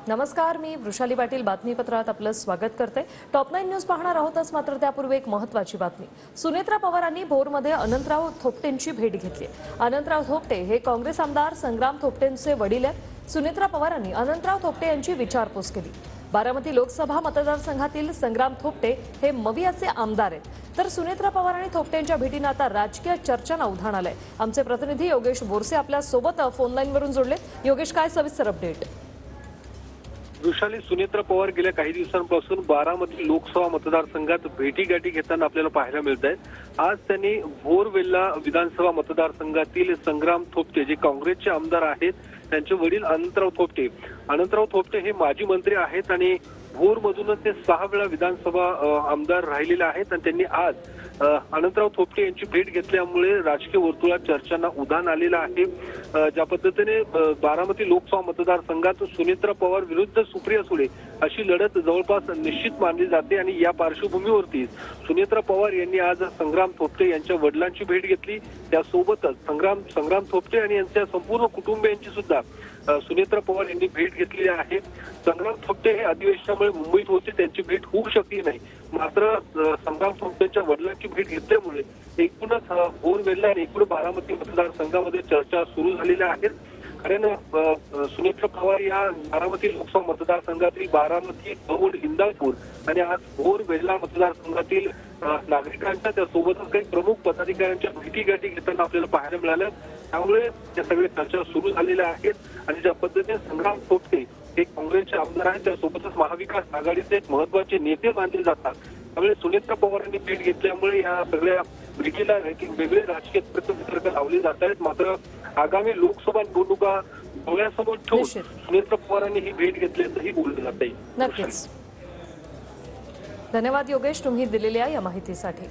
नमस्कार, मी वृषाली पाटील बातमीपत्रात आपलं स्वागत करते। टॉप 9 न्यूज पाहणार आहोतच, मात्र त्यापूर्वी एक महत्त्वाची बातमी। सुनेत्रा पवारांनी भोरमध्ये अनंतराव थोपटेंची भेट घेतली। अनंतराव थोपटे हे काँग्रेस आमदार संग्राम थोपटेंचे वडील आहेत। सुनेत्रा पवारांनी अनंतराव थोपटे यांची विचारपूस केली। बारामती लोकसभा मतदारसंघातील संग्राम थोपटे हे मवियाचे आमदार आहेत। तर सुनेत्रा पवार आणि थोपटेंच्या भेटीने आता राजकीय चर्चांना उधाण आलंय। आमचे प्रतिनिधी योगेश बोरसे आपल्या सोबत फोन लाईनवरून जोडलेत। योगेश, काय सविस्तर अपडेट? वृषाली, सुनेत्रा पवार गेल्या काही दिवसांपासून बारामती लोकसभा मतदारसंघात भेटीगाठी घेताना आपल्याला पाहायला मिळत आहेत। आज त्यांनी भोर-वेल्हा विधानसभा मतदारसंघातील संग्राम थोपटे जे काँग्रेसचे आमदार आहेत त्यांचे वडील अनंतराव थोपटे हे माजी मंत्री आहेत आणि भोरमधूनच ते 6 वेळा विधानसभा आमदार राहिलेले आहेत आणि त्यांनी आज अनंतराव थोपटे यांची भेट घेतल्यामुळे राजकीय वर्तुळात चर्चांना उधाण आलेलं आहे। ज्या पद्धतीने बारामती लोकसभा मतदारसंघात सुनेत्रा पवार विरुद्ध सुप्रिया सुळे अशी लढत जवळपास निश्चित मानली जाते आणि या पार्श्वभूमीवरती सुनेत्रा पवार यांनी आज संग्राम थोपटे यांच्या वडिलांची भेट घेतली। त्यासोबतच संग्राम थोपटे आणि यांच्या संपूर्ण कुटुंबियांची सुद्धा सुनेत्रा पवार यांनी भेट घेतलेली आहे। संग्राम थोपटे हे अधिवेशनामुळे मुंबईत होते, त्यांची भेट होऊ शकली नाही, मात्र संग्राम थोपटेंच्या वडिलांची भेट घेतल्यामुळे एकूणच भोर-वेल्हा आणि एकूण बारामती मतदारसंघामध्ये चर्चा सुरू झालेल्या आहेत। कारण सुनेत्रा पवार या बारामती लोकसभा मतदारसंघातील बारामती, दौंड, इंदापूर आणि आज भोर-वेल्हा मतदारसंघातील नागरिकांच्या त्यासोबतच काही प्रमुख पदाधिकाऱ्यांच्या भेटीगाठी घेताना आपल्याला पाहायला मिळालं। त्यामुळे या सगळ्या चर्चा सुरू झालेल्या आहेत आणि ज्या पद्धतीने संग्राम थोपटे हे काँग्रेसचे आमदार आहेत त्यासोबतच महाविकास आघाडीचे एक महत्त्वाचे नेते मानले जातात, त्यामुळे सुनेत्रा पवारांनी भेट घेतल्यामुळे या सगळ्या भेटीला वेगळे राजकीय प्रतितर्क लावले जात आहेत। मात्र आगामी लोकसभा निवडणुका डोळ्यासमोर ठेवून सुनेत्रा पवारांनी ही भेट घेतल्याचंही बोललं जात आहे। नक्कीच। धन्यवाद योगेश, तुम्ही दिलेल्या या माहितीसाठी।